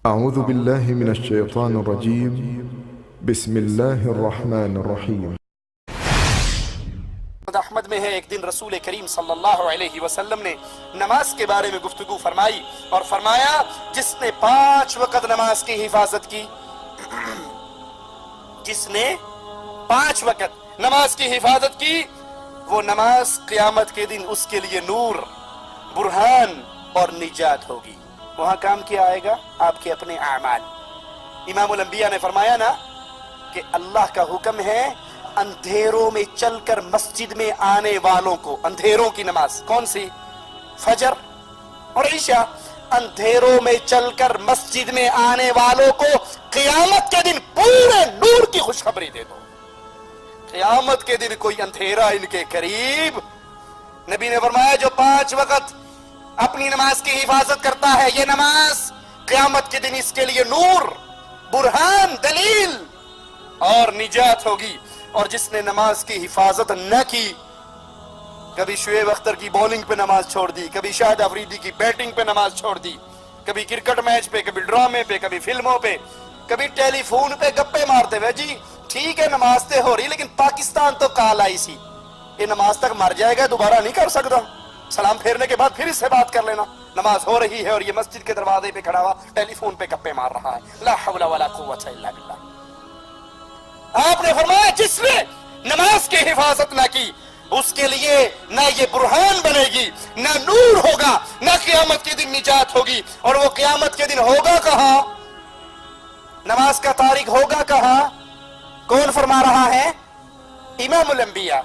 أعوذ بالله من الشيطان الرجيم بسم الله الرحمن الرحيم۔ احمد میں ہے ایک دن رسول کریم صلی اللہ علیہ وسلم نے نماز کے بارے میں گفتگو فرمائی اور فرمایا جس نے 5 وقت نماز کی حفاظت کی، جس نے 5 وقت نماز کی حفاظت کی، وہ نماز قیامت کے دن اس کے لیے نور، برہان اور نجات ہوگی۔ وہاں کام کیا آئے گا؟ آپ کے اپنے اعمال۔ امام الانبیاء نے فرمایا نا کہ اللہ کا حکم ہے اندھیروں میں چل کر مسجد میں آنے والوں کو، اندھیروں کی نماز کون سی؟ فجر اور عشاء۔ اندھیروں میں چل کر مسجد میں آنے والوں کو قیامت کے دن پورے نور کی خوشخبری دے دو۔ قیامت کے دن کوئی اندھیرا ان کے قریب۔ نبی نے فرمایا جو 5 وقت اپنی نماز کی حفاظت کرتا ہے، یہ نماز قیامت کے دن اس کے لیے نور، برہان، دلیل اور نجات ہوگی۔ اور جس نے نماز کی حفاظت نہ کی، کبھی شعیب اختر کی بولنگ پہ نماز چھوڑ دی، کبھی شاہد افریدی کی بیٹنگ پہ نماز چھوڑ دی، کبھی کرکٹ میچ پہ، کبھی ڈرامے پہ، کبھی فلموں پہ، کبھی ٹیلی فون پہ گپے مارتے ہوئے، جی ٹھیک ہے نماز تے ہو رہی لیکن پاکستان تو کال آئی سی، یہ نماز تک مر جائے گا، دوبارہ نہیں کر سکتا، سلام پھیرنے کے بعد پھر اس سے بات کر لینا۔ نماز ہو رہی ہے اور یہ مسجد کے دروازے پہ کھڑا ہوا ٹیلی فون پہ گپے مار رہا ہے۔ لا حول ولا قوت الا باللہ۔ آپ نے فرمایا جس نے نماز کی حفاظت نہ کی، اس کے لیے نہ یہ برہان بنے گی، نہ نور ہوگا، نہ قیامت کے دن نجات ہوگی۔ اور وہ قیامت کے دن ہوگا کہاں؟ نماز کا تارک ہوگا کہاں؟ کون فرما رہا ہے؟ امام الانبیاء۔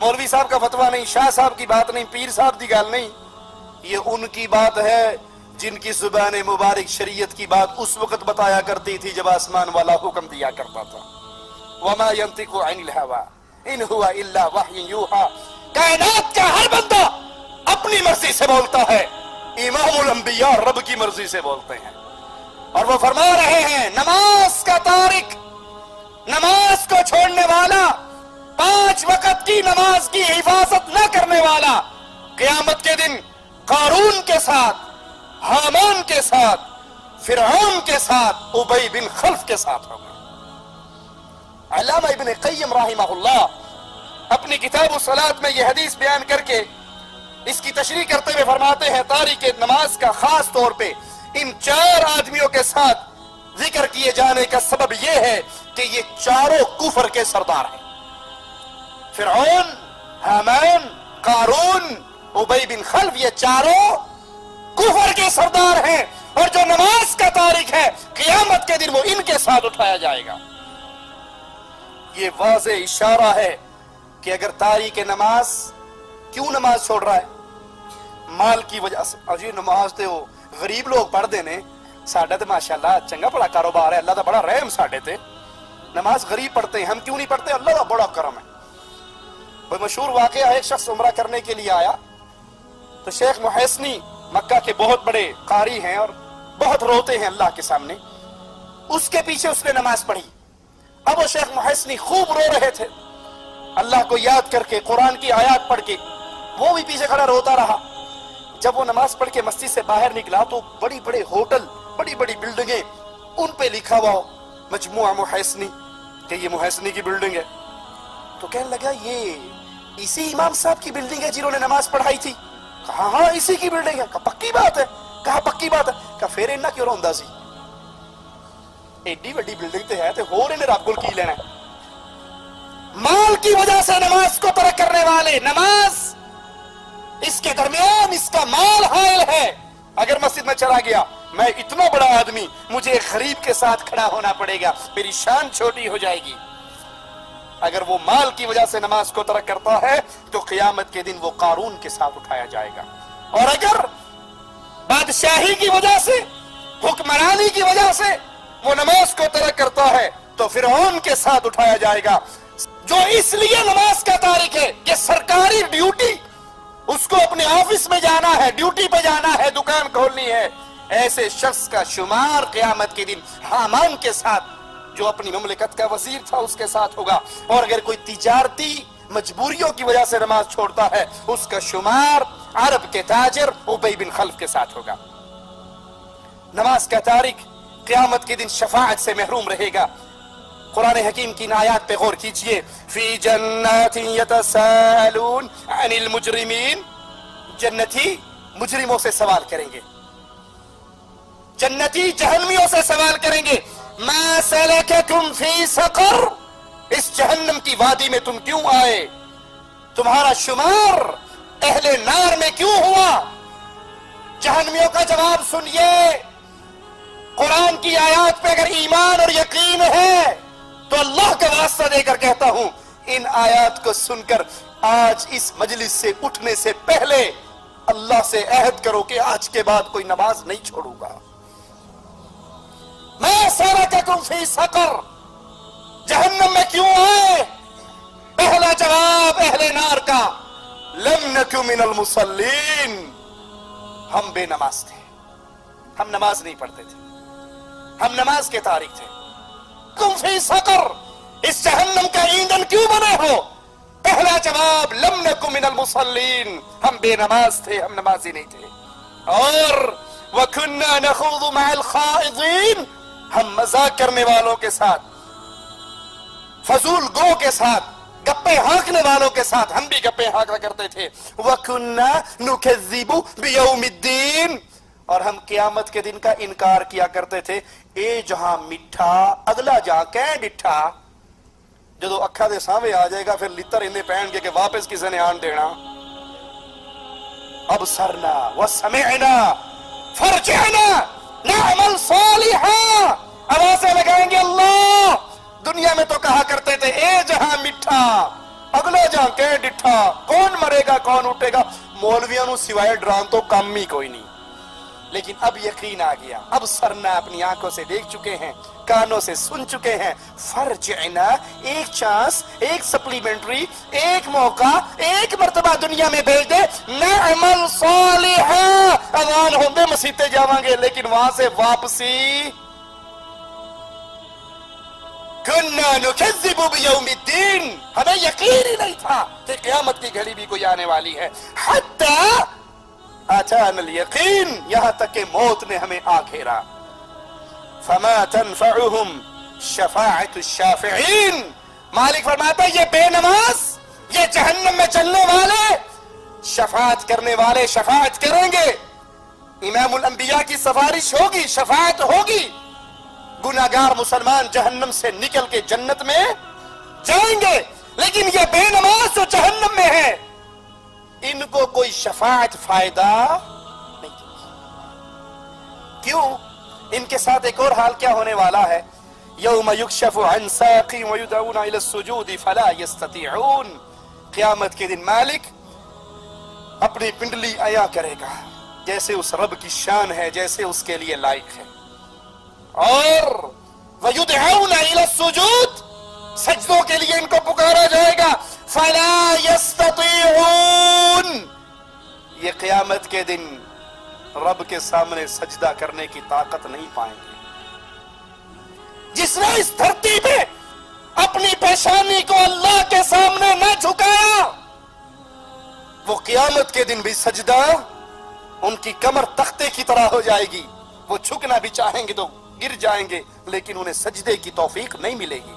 مولوی صاحب کا فتویٰ نہیں، شاہ صاحب کی بات نہیں، پیر صاحب کی گال نہیں، یہ ان کی بات ہے جن کی زبان مبارک شریعت کی بات اس وقت بتایا کرتی تھی جب آسمان والا حکم دیا کرتا تھا۔ وَمَا يَنْطِقُ عَنِ الْهَوَىٰ إِنْ هُوَ إِلَّا وَحْيٌ يُوحَىٰ۔ کائنات کا ہر بندہ اپنی مرضی سے بولتا ہے، امام الانبیاء رب کی مرضی سے بولتے ہیں۔ اور وہ فرما رہے ہیں نماز کا تارک، نماز کو چھوڑنے والا، 5 وقت کی نماز کی حفاظت نہ کرنے والا، قیامت کے دن قارون کے ساتھ، حامان کے ساتھ، فرعون کے ساتھ، ابی بن خلف کے ساتھ ہوگا۔ علامہ ابن قیم رحمہ اللہ اپنی کتاب الصلاۃ میں یہ حدیث بیان کر کے اس کی تشریح کرتے ہوئے فرماتے ہیں تاریک نماز کا خاص طور پہ ان 4 آدمیوں کے ساتھ ذکر کیے جانے کا سبب یہ ہے کہ یہ چاروں کفر کے سردار ہیں۔ فرعون، حامان، قارون، ابی بن خلف، یہ چاروں کفر کے سردار ہیں، اور جو نماز کا تارک ہے قیامت کے دن وہ ان کے ساتھ اٹھایا جائے گا۔ یہ واضح اشارہ ہے کہ اگر تاریک نماز کیوں نماز چھوڑ رہا ہے؟ مال کی وجہ سے۔ اجی نماز تے وہ غریب لوگ پڑھ دینے، ساڈا تے ماشاءاللہ چنگا بڑا کاروبار ہے، اللہ دا بڑا رحم ساڈے تے، نماز غریب پڑھتے ہیں، ہم کیوں نہیں پڑھتے؟ اللہ دا بڑا کرم ہے۔ کوئی مشہور واقعہ ہے، ایک شخص عمرہ کرنے کے لیے آیا تو شیخ محسنی مکہ کے بہت بڑے قاری ہیں اور بہت روتے ہیں اللہ کے سامنے، اس کے پیچھے اس نے نماز پڑھی۔ اب وہ شیخ محسنی خوب رو رہے تھے، اللہ کو یاد کر کے، قرآن کی آیات پڑھ کے، وہ بھی پیچھے کھڑا روتا رہا۔ جب وہ نماز پڑھ کے مسجد سے باہر نکلا تو بڑی بڑے ہوٹل، بڑی بڑی بلڈنگیں، ان پہ لکھا ہوا ہو مجموعہ محسنی، کہ یہ محسنی کی بلڈنگ ہے۔ تو کہنے لگا یہ اسی امام صاحب کی بلڈنگ ہے جنہوں نے نماز پڑھائی تھی؟ کہا ہاں اسی کی بلڈنگ ہے۔ کہا پکی بات ہے؟ کہا پکی بات ہے۔ کہا پھر انہاں کیوں روندا سی؟ ایڈی وڈی بلڈنگ تے ہے تے ہور انہیں رب کول کی لینا ہے؟ مال کی وجہ سے نماز کو ترک کرنے والے، نماز اس کے درمیان اس کا مال حائل ہے۔ اگر مسجد میں چلا گیا، میں اتنا بڑا آدمی، مجھے ایک غریب کے ساتھ کھڑا ہونا پڑے گا، میری شان چھوٹی ہو جائے گی۔ اگر وہ مال کی وجہ سے نماز کو ترک کرتا ہے تو قیامت کے دن وہ قارون کے ساتھ اٹھایا جائے گا۔ اور اگر بادشاہی کی وجہ سے، حکمرانی کی وجہ سے وہ نماز کو ترک کرتا ہے تو فرعون کے ساتھ اٹھایا جائے گا۔ جو اس لیے نماز کا تارک ہے کہ سرکاری ڈیوٹی، اس کو اپنے آفس میں جانا ہے، ڈیوٹی پہ جانا ہے، دکان کھولنی ہے، ایسے شخص کا شمار قیامت کے دن حامان کے ساتھ، جو اپنی مملکت کا وزیر تھا، اس کے ساتھ ہوگا۔ اور اگر کوئی تجارتی مجبوریوں کی وجہ سے نماز چھوڑتا ہے، اس کا شمار عرب کے تاجر ابی بن خلف کے ساتھ ہوگا۔ نماز کا تارک قیامت کے دن شفاعت سے محروم رہے گا. قرآن حکیم کی ان آیات پہ غور کیجئے. فی جنات یتساءلون عن المجرمین. جنتی مجرموں سے سوال کریں گے, جنتی جہنمیوں سے سوال کریں گے, ما سلککم فی سقر, اس جہنم کی وادی میں تم کیوں آئے, تمہارا شمار اہل نار میں کیوں ہوا؟ جہنمیوں کا جواب سنیے. قرآن کی آیات پہ اگر ایمان اور یقین ہے تو اللہ کا واسطہ دے کر کہتا ہوں, ان آیات کو سن کر آج اس مجلس سے اٹھنے سے پہلے اللہ سے عہد کرو کہ آج کے بعد کوئی نماز نہیں چھوڑوں گا. ما سلککم فی سقر, جہنم میں کیوں آئے؟ پہلا جواب اہل نار کا, لم نک من المصلین, ہم بے نماز تھے, ہم نماز نہیں پڑھتے تھے, ہم نماز کے تارک تھے. تم فی سقر, اس جہنم کا ایندھن کیوں بنے ہو؟ پہلا جواب لم نک من المصلین, ہم بے نماز تھے, ہم نمازی نہیں تھے. اور وَكُنَّا نَخُوضُ مَعَ الْخَائِضِينَ, ہم مذاق کرنے والوں کے ساتھ, فضول گو کے ساتھ, گپے ہانکنے والوں کے ساتھ ہم بھی گپے ہانکا کرتے تھے. وَكُنَّا نُكَذِّبُ بِيَوْمِ الدِّينِ, اور ہم قیامت کے دن کا انکار کیا کرتے تھے. اے جہاں میٹھا اگلا جہاں کہیں ڈٹھا, جدو اکھا دے سامنے آ جائے گا پھر لتر اندے پہن کے کہ واپس کسی نے آن دینا. ابصرنا وسمعنا فرجعنا نعمل صالحا, آوازیں لگائیں گے اللہ. دنیا میں تو کہا کرتے تھے اے جہاں میٹھا اگلا جہاں کہیں ڈٹھا, کون مرے گا کون اٹھے گا. مولویوں نو سوائے ڈران تو کام ہی کوئی نہیں. لیکن اب یقین آ گیا, اب سرنا اپنی آنکھوں سے دیکھ چکے ہیں, کانوں سے سن چکے ہیں. فرجعنا, ایک چانس, ایک سپلیمنٹری, ایک موقع, ایک مرتبہ دنیا میں بھیج دے. نعمل صالحا, اذان ہوندے مسیتے جاواں گے لیکن وہاں سے واپسی. كنا نكذب بيوم الدين, ہمیں یقین ہی نہیں تھا کہ قیامت کی گھڑی بھی کوئی آنے والی ہے. حتی آتانا الیقین, یہاں تک کہ موت نے ہمیں آ گھیرا. فما تنفعهم شفاعت الشافعین, مالک فرماتا ہے یہ بے نماز, یہ جہنم میں چلنے والے, شفاعت کرنے والے شفاعت کریں گے. امام الانبیاء کی سفارش ہوگی, شفاعت ہوگی. گناہگار مسلمان جہنم سے نکل کے جنت میں جائیں گے. لیکن یہ بے نماز جو جہنم میں ہے, ان کو کوئی شفاعت فائدہ نہیں دے گی. کیوں؟ ان کے ساتھ ایک اور حال کیا ہونے والا ہے. یوم یکشف عن ساق ویدعون الی السجود فلا یستطیعون, قیامت کے دن مالک اپنی پنڈلی عیا کرے گا جیسے اس رب کی شان ہے, جیسے اس کے لیے لائق ہے. اور وَيُدْعَوْنَ إِلَى السُّجُودِ, سجدوں کے لیے ان کو پکارا جائے گا. فَلَا يَسْتَطِيعُونَ, یہ قیامت کے دن رب کے سامنے سجدہ کرنے کی طاقت نہیں پائیں گے. جس نے اس دھرتی پہ اپنی پیشانی کو اللہ کے سامنے نہ جھکایا, وہ قیامت کے دن بھی سجدہ, ان کی کمر تختے کی طرح ہو جائے گی. وہ جھکنا بھی چاہیں گے تو گر جائیں گے, لیکن انہیں سجدے کی توفیق نہیں ملے گی.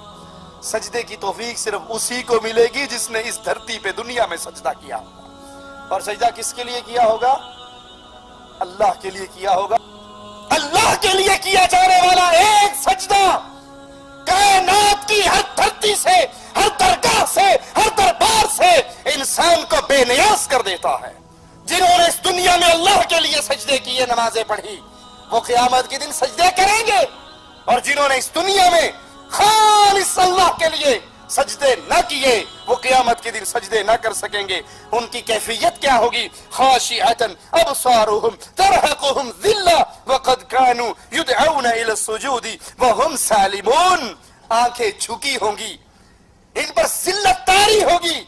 سجدے کی توفیق صرف اسی کو ملے گی جس نے اس دھرتی پہ دنیا میں سجدہ کیا ہوگا. اور سجدہ کس کے لیے کیا ہوگا؟ اللہ کے لیے کیا ہوگا. اللہ کے لیے کیا جانے والا ایک سجدہ کائنات کی ہر دھرتی سے, ہر درگاہ سے, ہر دربار سے انسان کو بے نیاز کر دیتا ہے. جنہوں نے اس دنیا میں اللہ کے لیے سجدے کیے, نمازیں پڑھی, وہ قیامت کے دن سجدے کریں گے. اور جنہوں نے اس دنیا میں خالص اللہ کے لیے سجدے نہ کیے, وہ قیامت کے دن سجدے نہ کر سکیں گے. ان کی کیفیت کیا ہوگی؟ خاشعۃ ابصارهم ترهقهم ذلہ وقد كانوا يدعون الى السجود وهم سالمون, آنکھیں جھکی ہوں گی, ان پر ذلت طاری ہوگی,